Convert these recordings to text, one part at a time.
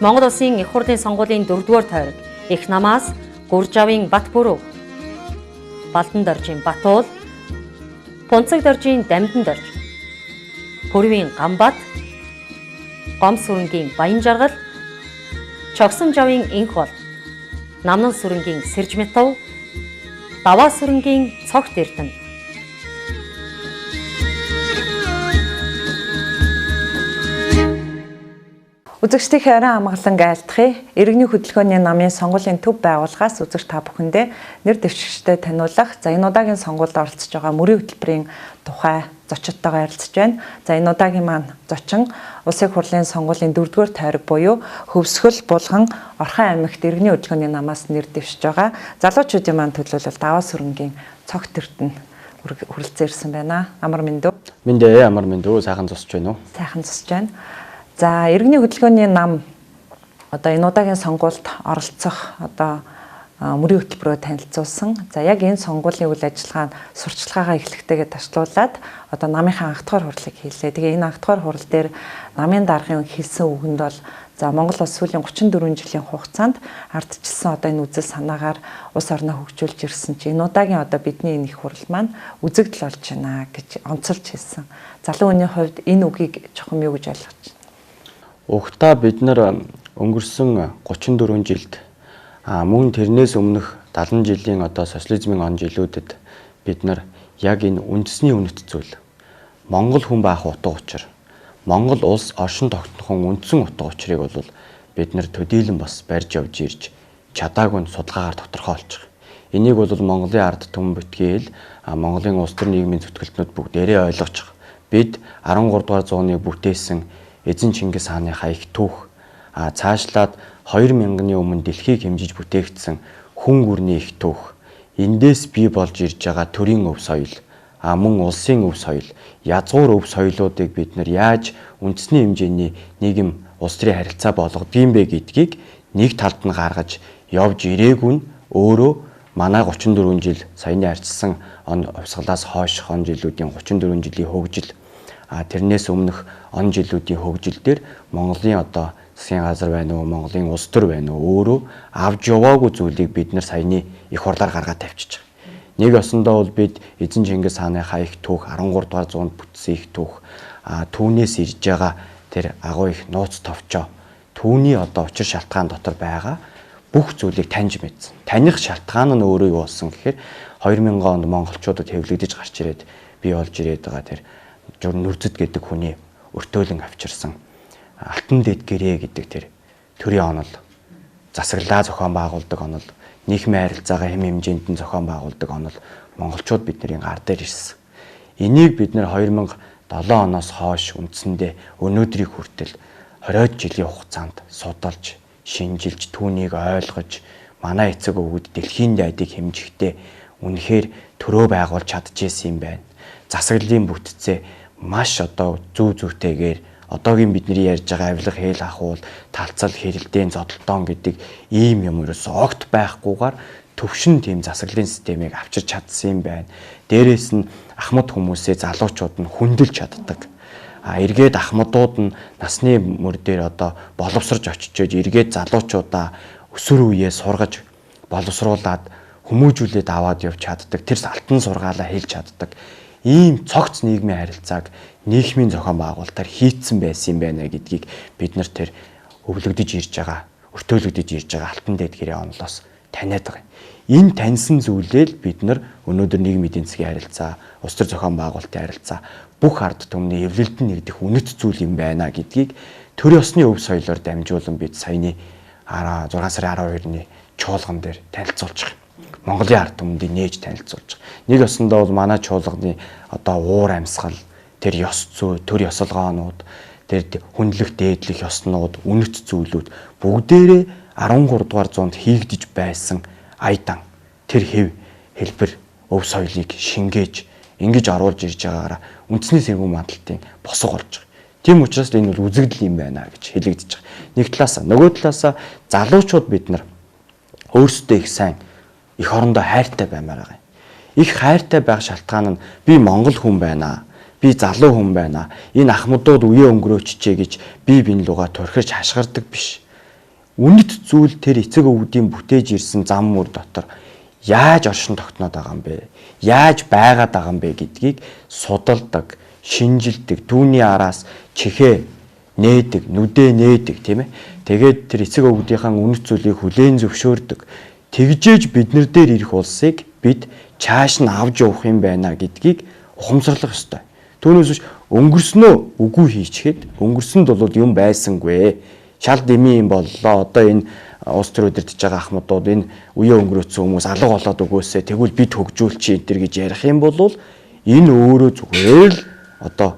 Монгол Улсын их хурлын сонгуулийн 4-р тойрог их намаас Гуржавын Бат Бүрүү, Балдан доржийн Батуул, Пунцаг доржийн Дамдан дорж, Пүрвийн Гамбат, Гом сүрэнгийн Баян жаргал, Чогсон жавын Инх бол, Намнан сүрэнгийн Сэржмэтов, Даваа сүрэнгийн Цогт Эрдэнэ. Үзэгчдийн арай амгалан айлтгая. Иргэний хөдөлгөөний намын сонгуулийн төв байгууллагаас үзэгч та бүхэндээ нэр дэвшигчтэй таниулах, энэ удаагийн сонгуульд оролцож байгаа мөрийн хөтөлбөрийн тухай зочдтойгоо ярилцж байна. Энэ удаагийн маань зочин Улсын хурлын сонгуулийн 4-р тойрог буюу Хөвсгөл, Булган, Орхон аймагт иргэний хөдөлгөөний намаас нэр дэвшиж байгаа. Залуучуудын маань төлөөлөл Даваа сүрэнгийн Цогт Эрдэнэ хүрэлцэн ирсэн байна. Амар мэндүү. Мэндээ амар мэндүү. Сайхан зосч байна уу? Сайхан зосч байна. За иргэний хөдөлгөөний нам энэ удаагийн сонгуульд оролцох мөрийн хөтөлбөрөөр танилцуулсан. За яг энэ сонгуулийн үйл ажиллагаанд сурчлагаагаа эхлэхтэйгээ ташлуулад намынхаа анх дахь хурлыг хийлээ. Тэгээ энэ анх дахь хурал дээр намын даргын хэлсэн үгэнд бол Монгол улс сүүлийн 34 жилийн хугацаанд ардчилсан энэ үзэл санаагаар улс орноо хөгжүүлж ирсэн чинь энэ удаагийн бидний энэ их хурал маань үзэгдэл болж байна гэж онцолж хэлсэн. Залуу хүний хувьд энэ үгийг чухам юу гэж ойлгож байна? Угтаа бид нар өнгөрсөн 34 жилд мөн тэрнээс өмнөх 70 жилийн социализмын он жилүүдэд бид нар яг энэ үндэсний үнэт зүйл Монгол хүн байх утга учир, Монгол улс оршин тогтнохон үндсэн утга учирыг бол бид нар төдийлөн бас барьж явж ирж чадаагүй нь судалгаагаар тодорхойлж байгаа. Энийг бол Монголын ард түмэн битгээл Монголын улс төр нийгмийн зүтгэлтнүүд бүгдээрээ ойлгож байгаа. Бид 13 дугаар зууны бүтээсэн Эзэн Чингис хааныхаа их түүх цаашлаад 2000-ны өмнө дэлхийг хэмжиж бүтээгдсэн хүн гүрний их түүх эндээс бий болж ирж байгаа төрийн өв соёл мөн улсын өв соёл язгуур өв соёлуудыг бид нар яаж үндэсний хэмжээний нийгэм улс төрийн харилцаа болгодгийм бэ гэдгийг нэг талд нь гаргаж явж ирээгүй нь өөрөө манай 34 жил саяны арчилсан он хувьсгалаас хойших он жилүүдийн 34 жилийн хөгжил тэрнээс өмнөх он жилүүдийн хөгжил дээр Монголын засгийн газар байна уу, Монголын улс төр байна уу өөрөө авж яваагүй зүйлийг бид нар саяны их хурлаар гаргаад тавьчихж байгаа. Нэг осондоо бол бид Эзэн Чингис хааныхаа их түүх 13 дугаар зуунд бүтсэн их түүх түүнээс ирж байгаа тэр агуу их нууц товчоо түүний учир шалтгаан дотор байгаа бүх зүйлийг таньж мэдсэн. Таних шалтгаан нь өөрөө юу болсон гэхээр 2000 онд монголчуудад хэвлэгдэж гарч ирээд бий болж ирээд байгаа тэр Нүрзэд гэдэг хүний өртөөлөн авчирсан Алтан дэд гэрээ гэдэг тэр төрийн онол засаглаа зохион байгуулдаг онол нийгмийн харилцаагаа хэм хэмжээнд нь зохион байгуулдаг онол монголчууд бидний гар дээр ирсэн. Энийг бид нэр 2007 оноос хойш үндсэндээ өнөөдрийг хүртэл 20 жилийн хугацаанд судалж, шинжилж, түүнийг ойлгож манай эцэг өвгөд дэлхийн дайдыг хэмжихдээ үнэхээр төрөө байгуулж чадчихсан юм байна. Засаглалын бүтцээ маш зүү зүүтэйгээр одоогийн бидний ярьж байгаа авилга хээл ахуул талцал хэрэлдээн зодолтон гэдэг ийм юм ерөөсөө огт байхгүйгээр төвшин тийм засаглалын системийг авчирч чадсан юм байна. Дээрээс нь ахмад хүмүүсээ залуучууд нь хүндэлж чаддаг. Эргээд ахмадууд нь насны мөр дээр боловсрож очиж эргээд залуучуудаа өсвөр үеэ сургаж боловсруулад хүмүүжүүлээд аваад явж чаддаг. Тэр алтан сургаалаа хэлж чаддаг. Ийм цогц нийгмийн харилцааг нийгмийн зохион байгуулалтаар хийцэн байсан юм байна гэдгийг бид нар тэр өвлөгдөж ирж байгаа, өртөөлөгдөж ирж байгаа алтан дэд гэрээ онолоос таниад байгаа. Энэ таньсан зүйлээр бид нар өнөөдөр нийгмийн эдийн засгийн харилцаа, улс төр зохион байгуулалтын харилцаа бүх ард түмний эвлэлдэн нэгдэх үнэт зүйл юм байна гэдгийг төр ёсны өв соёлоор дамжуулан бид саяны 6 сарын 12-ны чуулган дээр танилцуулж байгаа. Монголын ард түмэнд нээж танилцуулж байгаа. Нэг ёсондоо бол манай чуулганы уур амьсгал, тэр ёс зүй, төр ёсолгоонууд, тэр хүндлэх дээдлэх ёснууд, үнэт зүйлүүд бүгдээрээ 13 дугаар зуунд хийгдэж байсан аядан тэр хэлбэр өв соёлыг шингээж ингэж оруулж ирж байгаагаараа үндэсний сэргүүн мандалтын босго болж байгаа. Тийм учраас энэ бол үзэгдэл юм байна гэж хэлэгдэж байгаа. Нэг талаасаа, нөгөө талаасаа залуучууд бид нар өөрсдөө их сайн их орондоо хайртай баймаар байгаа. Их хайртай байх шалтгаан нь би монгол хүн байна. Би залуу хүн байна. Энэ ахмадууд үе өнгөрөөччээ гэж би биний лугаа турхирч хашгирдаг биш. үнэт зүйл тэр эцэг өвгдийн бүтээж ирсэн зам мөр дотор яаж оршин тогтноод байгаа юм бэ? Яаж байгаад байгаа юм бэ гэдгийг судалдаг, шинжилдэг, түүний араас чихээ нээдэг, нүдээ нээдэг тийм ээ. Тэгээд тэр эцэг өвгдийнхаа үнэт зүйлийг хүлээн зөвшөөрдөг. Тэгжээж биднэр дээр ирэх улсыг бид чааш нь авч явах юм байна гэдгийг ухамсарлах ёстой. Түүнээс биш өнгөрснөө үгүй хийчихэд өнгөрсөнд бол юм байсангүй. Шал дэмий юм боллоо. Одоо энэ улс төр өдөртөж байгаа ахмадууд энэ үеэ өнгөрөөцсөн хүмүүс алга болоод өгөөсэй. Тэгвэл бид хөгжүүлчих энэ төр гэж ярих юм бол энэ өөрөө зүгээр л одоо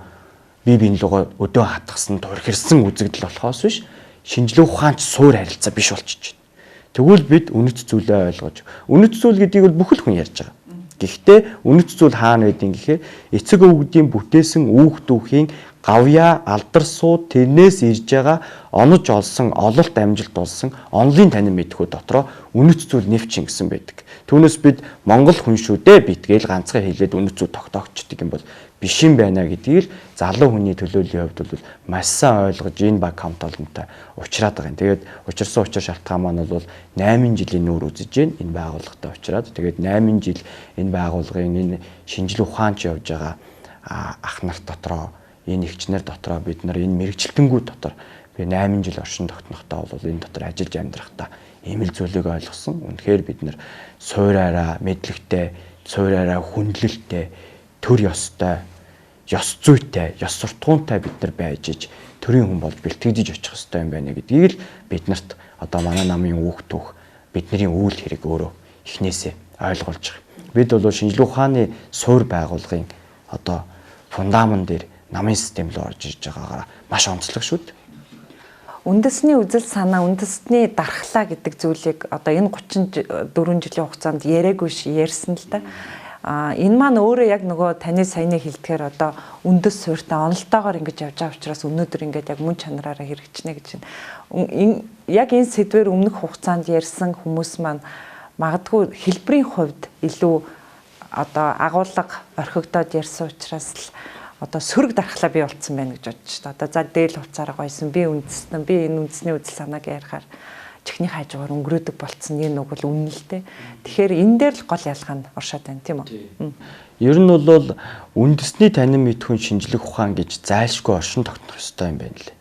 бие биений лугаа өдөө хатгсан турхирсан үзэгдэл болохоос биш шинжлэх ухаанч суур харилцаа биш болчихж байна. Тэгвэл бид үнэт зүйлээ ойлгож үнэт зүйл гэдгийг бол бүх л хүн ярьж байгаа. Гэхдээ үнэт зүйл хаана байдгийг гэхээр эцэг өвгдийн бүтээсэн үүх дүүхийн гавьяа алдарсууд тэрнээс ирж байгаа онож олсон ололт амжилт болсон онлын танин мэдхүүд дотроо үнэт зүйл нэвчин гэсэн байдаг. Түүнээс бид Монгол хүн шүү дээ битгээл ганцхан хэлээд үнэт зүйл тогтоогчдөг юм бол биш юм байна гэдгийг залуу хүний төлөөллийн хувьд бол маш сайн ойлгож энэ баг хамтолонтой уулзраад байгаа юм. Тэгээд учирсан учир шалтгаан маань бол 8 жилийн нүүр үзэж байна энэ байгууллагатай уулзраад. Тэгээд 8 жил энэ байгууллагын энэ шинжлэх ухаанч явж байгаа ах нарт дотроо энэ ихчнэр дотроо бид нар энэ мэрэгчлэлтэнгүүд дотор би 8 жил оршин тогтнохтой бол энэ дотор ажиллаж амьдрахтаа ийм л зүйлийг ойлгосон. Үнэхээр бид нар суураараа мэдлэгтэй, суураараа хүндлэлтэй, төр ёстой, ёс зүйтэй, ёс суртахуунтай бид нар байж иж төрийн хүн болж бэлтгэж очих хэрэгтэй юм байна гэдгийг л биднэрт одоо манай намын үүх түүх бидний үйл хэрэг өөрөө эхнээсээ ойлгуулж байгаа. Бид бол шинжлэх ухааны суур байгууллагын одоо фундамент дээр намын систем рүү орж ирж байгаагаар маш онцлог шүү дээ. Үндэсний үзэл санаа, үндэсний дархлаа гэдэг зүйлийг одоо энэ 34 жилийн хугацаанд яриаггүй ярьсан л да. Энэ маань өөрөө яг нөгөө таны саяны хэлдгээр одоо үндэс суурьтай онолтоогоор ингэж явж байгаа учраас өнөөдөр ингэж яг мөн чанараараа хэрэгжинэ гэж байна. Яг энэ сэдвээр өмнөх хугацаанд ярьсан хүмүүс маань магадгүй хэлбэрийн хувьд илүү одоо агуулга орхигдоод ярьсан учраас л одоо сөрөг дархлаа бий болцсон байна гэж бодож шүү дээ. Одоо за дээл хувцаараа гойсон би үндэстэн би энэ үндэсний үзэл санааг ярихаар чихний хажуугаар өнгөрөөдөг болцсон энэ үг бол үнэн л дээ. Тэгэхээр энэ дээр л гол ялгаа нь оршоод байна тийм үү? Ер нь бол үндэсний танин мэдхүйн шинжлэх ухаан гэж зайлшгүй оршин тогтнох ёстой юм байна лээ.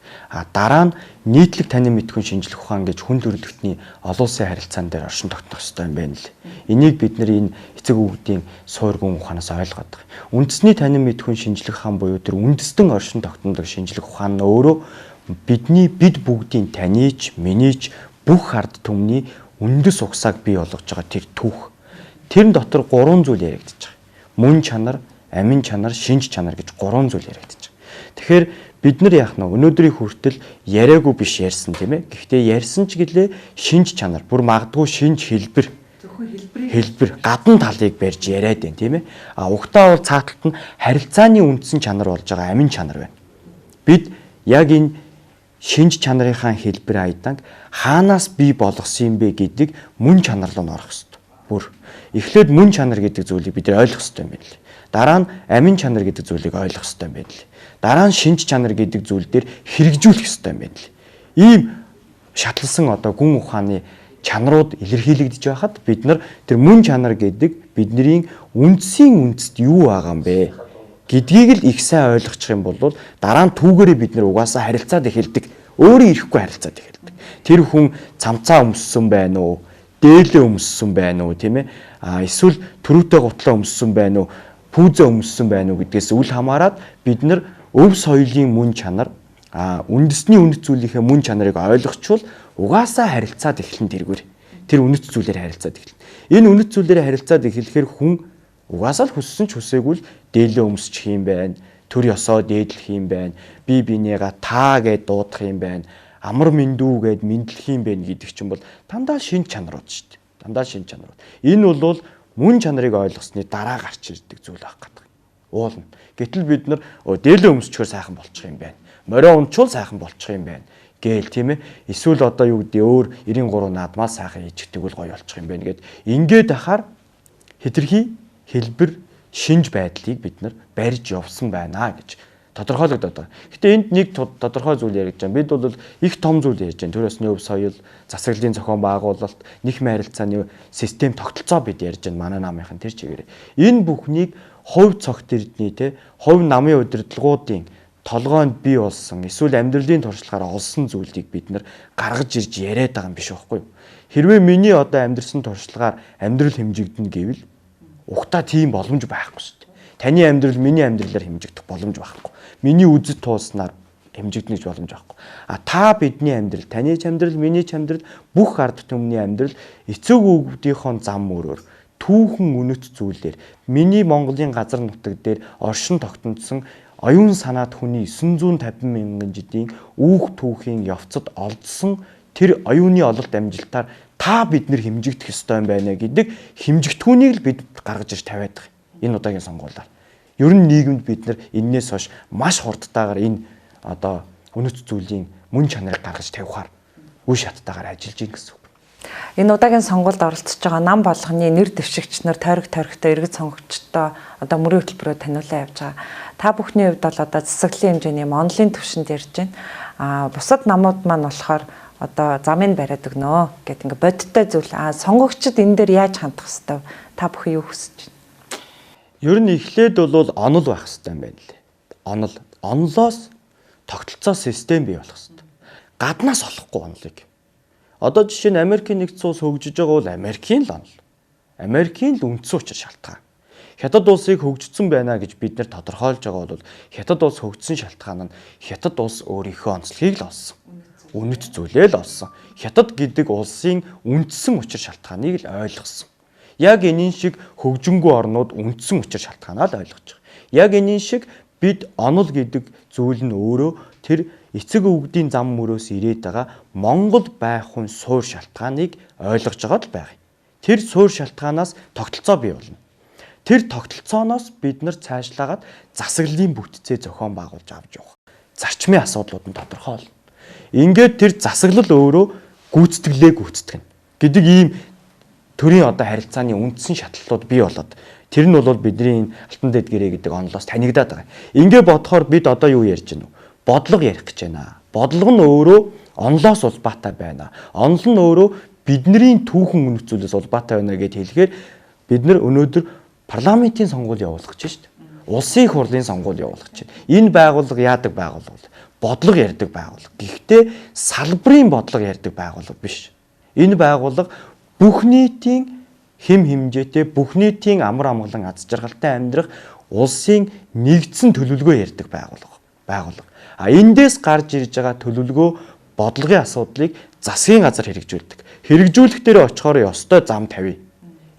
Дараа нь нийтлэг танин мэдхүйн шинжлэх ухаан гэж хүн төрөлхтний олон улсын харилцаан дээр оршин тогтнох ёстой юм байна лээ. Энийг бид нар энэ эцэг өвгдийн суур гүн ухаанаас ойлгоод байгаа. Үндэсний танин мэдхүйн шинжлэх ухаан буюу тэр үндэстэн оршин тогтнодог шинжлэх ухаан нь өөрөө бид бүгдийн таньж, минийж бүх ард түмний үндэс угсааг бий болгож байгаа тэр түүх. Тэр дотор 3 зүйл яригдчих байгаа. Мөн чанар, амин чанар, шинж чанар гэж 3 зүйл яригдчих. Тэгэхээр бид нар яах нь өнөөдрийн хүртэл яриаггүй биш ярьсан тийм ээ. Гэхдээ ярьсан ч гэлээ шинж чанар, бүр магадгүй шинж хэлбэр гадна талыг барьж яриад байна тийм ээ. Угтаа бол цааталт нь харилцааны үндсэн чанар болж байгаа амин чанар байна. Бид яг энэ шинж чанарынхаа хэлбэр айданг хаанаас бий болгосон юм бэ гэдэг мөн чанар руу орох хэрэгтэй. Бүр эхлээд мөн чанар гэдэг зүйлийг бид ойлгох хэрэгтэй юм байна лээ. Дараа нь амин чанар гэдэг зүйлийг ойлгох хэрэгтэй юм байна лээ. Дараа нь шинж чанар гэдэг зүйл дээр хэрэгжүүлэх хэрэгтэй юм байна лээ. Ийм шатлсан одоо гүн ухааны чанарууд илэрхийлэгдэж байхад бид нар тэр мөн чанар гэдэг бидний үндсийн үндэст юу байгаа юм бэ гэдгийг л их сайн ойлгочих юм бол дараа нь түүгээрээ бид нар угаасаа харилцаад эхэлдэг. Өөрөө ирэхгүй харилцаад эхэлдэг. Тэр хүн цамцаа өмссөн байна уу? Дээлээ өмссөн байна уу, тийм ээ? Эсвэл төрүүтэй гутлаа өмссөн байна уу? Пүүзээ өмссөн байна уу гэдгээс үл хамааран бид нар өв соёлын мөн чанар, үндэсний үнэт зүйлийнхээ мөн чанарыг ойлгочвол угаасаа харилцаад эхлэн тэргээр. Тэр үнэт зүйлээр харилцаад эхэлнэ. Энэ үнэт зүйлээр харилцаад эхлэхээр хүн угаасаа л хүссэн ч хүсээгүй л дээлээ өмсчих юм байна. Төр ёсоо дээдлэх юм байна. Бие бинийгаа таа гэд дуудах юм байна. Амар мэндүү гэд мэдлэх юм байна гэдэг чинь бол дандаа шинж чанарууд шүү дээ. Дандаа шинж чанарууд. Энэ бол мөн чанарыг ойлгосны дараа гарч ирдэг зүйл байх гэдэг. Уулна. Гэтэл бид нар дээлээ өмсчихөр сайхан болчих юм байна. Морио унчвал сайхан болчих юм байна. Гээл тийм ээ. Эсвэл одоо юу гэдэг өөр 93 наадмаа сайхан хийчихдэг бол гоё болчих юм байна гэд ингээд ахаар хэтэрхий хэлбэр шинж байдлыг бид нар барьж явсан байна гэж тодорхойлогдоод байгаа. Гэтэ энд нэг тодорхой зүйл яригдж байгаа. Бид бол их том зүйл ярьж байна. Төр ёсны өв соёл, засаглалын зохион байгуулалт, нийгмийн харилцааны систем тогтолцоо бид ярьж байна. Манай намынхан тэр чигээр. Энэ бүхнийг хувь цогт эрдний хувь намын удирдлагуудын толгойд бий болсон эсвэл амьдралын туршлагаараа олсон зүйлийг бид нар гаргаж ирж яриад байгаа юм биш байхгүй юу? Хэрвээ миний одоо амьдрсан туршлагаар амьдрал хэмжигдэнэ гэвэл угтаа тийм боломж байхгүй шүү дээ. Таны амьдрал миний амьдралаар хэмжигдэх боломж байхгүй. Миний үзэл тууснаар хэмжигдэх боломж байхгүй. Та бидний амьдрал, таны ч амьдрал, миний ч амьдрал, бүх ард түмний амьдрал эцэг өвгдийнхөө зам мөрөөр түүхэн үнэт зүйлээр миний Монголын газар нутаг дээр оршин тогтнодсон оюун санаат хүний 950 мянган жилийн үүх түүхийн явцад олдсон тэр оюуны ололт амжилтаар та бид нэр хэмжигдэх ёстой юм байна гэдэг хэмжигдэхүүнийг л бид гаргаж ирж тавиад байгаа. Энэ удаагийн сонгуулиар. Ер нь нийгэмд бид нар энээс хойш маш хурдтайгаар энэ одоо үнэт зүйлийн мөн чанарыг гаргаж тавихаар үе шаттайгаар ажиллаж ийн гэсэн үг. Энэ удаагийн сонгуульд оролцож байгаа нам болгоны нэр дэвшигч нар тойрогтой иргэд сонгогчдоо одоо мөрийн хөтөлбөрөөр таниулан явж байгаа. Та бүхний хувьд бол одоо засаглалын хэмжээний онлын түвшинд ярьж байна. Бусад намууд маань болохоор одоо замыг бариад өгнө гэдэг ингээ бодиттой зүйл. Сонгогчид энэ дээр яаж хандах хэвээр та бүхэн юу хүсэж байна? Ер нь эхлээд бол онол байх хэрэгтэй юм байна лээ. Онлоос тогтолцоо систем бий болох хэрэгтэй. Гаднаас олохгүй онолыг. Одоо жишээ нь Америкийн нэгдсэн улс хөгжиж байгаа бол Америкийн л онол. Америкийн л үндсэн учир шалтгаан. Хятад улсыг хөгжсөн байна гэж бид нэр тодорхойлж байгаа бол Хятад улс хөгжсөн шалтгаан нь Хятад улс өөрийнхөө онцлогийг л олсон. Үнэт зүйлээ л олсон. Хятад гэдэг улсын үндсэн учир шалтгааныг л ойлгосон. Яг энэ шиг хөгжингүй орнууд үндсэн учир шалтгаанаа л ойлгож байгаа. Яг энэ шиг бид онол гэдэг зүйл нь өөрөө тэр эцэг өвгдийн зам мөрөөс ирээд байгаа Монгол байх хүн суур шалтгааныг ойлгож байгаа л байгаа. Тэр суур шалтгаанаас тогтолцоо бий болно. Тэр тогтолцооноос бид нар цаашлаагаад засаглалын бүтцээ зохион байгуулж авч явах. Зарчмын асуудлууд нь тодорхой болно. Ингээд тэр засаглал өөрөө гүйцэтгэлээ гүйцэтгэнэ гэдэг ийм төрийн одоо харилцааны үндсэн шатлалууд бий болоод тэр нь бол бидний алтан дэд гэрээ гэдэг онолоос танигдаад байгаа. Ингээ бодохоор бид одоо юу ярьж байна вэ? Бодлого ярих гэж байна. Бодлого нь өөрөө онолоос улбаатай байна. Онол нь өөрөө бидний түүхэн үнэт зүйлээс улбаатай байна гэдээ хэлэхээр бид нар өнөөдөр парламентын сонгуул явуулах гэж байна. Улсын их хурлын сонгуул явуулах гэж байна. Энэ байгууллага яадаг байгууллага? Бодлого ярьдаг байгууллага. Гэхдээ салбарын бодлого ярьдаг байгууллага биш. Энэ байгууллага бүх нийтийн хэм хэмжээтэй, бүх нийтийн амар амгалан аз жаргалтай амьдрах улсын нэгдсэн төлөвлөгөө ярьдаг байгууллага. Эндээс гарч ирж байгаа төлөвлөгөө бодлогын асуудлыг засгийн газар хэрэгжүүлдэг. Хэрэгжүүлэх дээр очихоор ёстой зам тавья.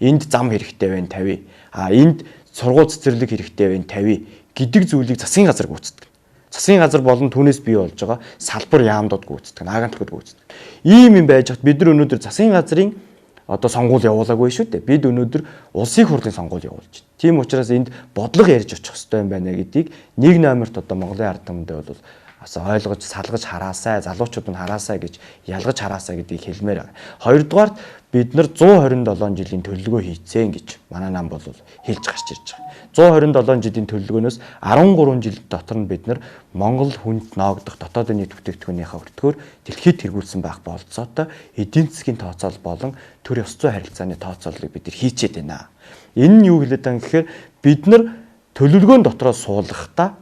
Энд зам хэрэгтэй байна тавья. Энд сургууль цэцэрлэг хэрэгтэй байна тавья гэдэг зүйлийг засгийн газар гүйцэтгэв. Засгийн газар болон түүнээс бий болж байгаа салбар яамдууд гүйцэтгэв, агентлагууд гүйцэтгэв. Ийм юм байж хат бид нар өнөөдөр засгийн газрын одоо сонгуул явуулаагүй шүү дээ. Бид өнөөдөр улсын хурлын сонгуул явуулж байна. Тийм учраас энд бодлого ярьж очих хэрэгтэй юм байна гэдгийг нэг номерт одоо Монголын ард түмэндээ бол ойлгож, салгаж хараасай, залуучууд нь хараасай гэж ялгаж хараасай гэдгийг хэлмээр байгаа. Хоёрдугаарт бид нар 127 жилийн төлөвлөгөө хийцэн гэж манай нам бол хэлж гарч ирж байгаа. 127 жилийн төлөвлөгөөнөөс 13 жил дотор нь бид нар Монгол хүнд ноогдох дотоодын нийт бүтээгдэхүүнийхээ өртгөөр дэлхийд тэргүүлсэн байх бололцоотой эдийн засгийн тооцоол болон төр ёс зүйн харилцааны тооцооллыг бид нар хийчихэд байна. Энэ нь юу хэлээд байгаа юм гэхээр бид нар төлөвлөгөөн дотроо суулгахдаа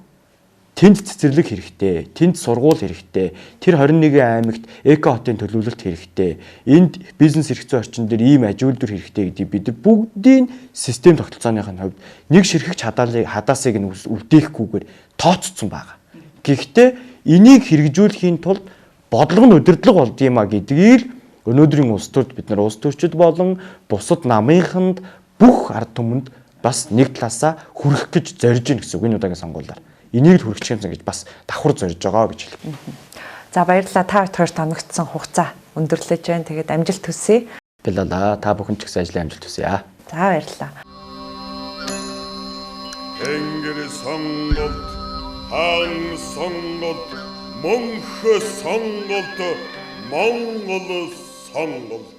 тэнд цэцэрлэг хэрэгтэй, тэнд сургууль хэрэгтэй, тэр 21 аймагт эко хотын төлөвлөлт хэрэгтэй, энд бизнес эрх зүйн орчин дээр ийм аж үйлдвэр хэрэгтэй гэдгийг бид бүгдийн систем тогтолцооныхын хувьд нэг ширхэгч хадаасыг нь үлдээхгүйгээр тооцсон байгаа. Гэхдээ энийг хэрэгжүүлэхийн тулд бодлого нь удирдлага болд юм а гэдгийг өнөөдрийн улс төрд бид нар улс төрчид болон бусад намынханд бүх ард түмэнд бас нэг талаасаа хүрэх гэж зорж ийн гэсэн үг энэ удаагийн сонгуулиар. Энийг л хүрэх юмсан гэж бас давхар зорж байгаа гэж хэлэх. За баярлалаа. Та хоёрт тоногдсон хугацаа өндөрлөж байна. Тэгээд амжилт хүсье. Баярлалаа. Та бүхэн ч гэсэн ажлын амжилт хүсье. За баярлалаа. Тэнгэр сонголт, хаан сонголт, мөнх сонголт, Монгол сонголт.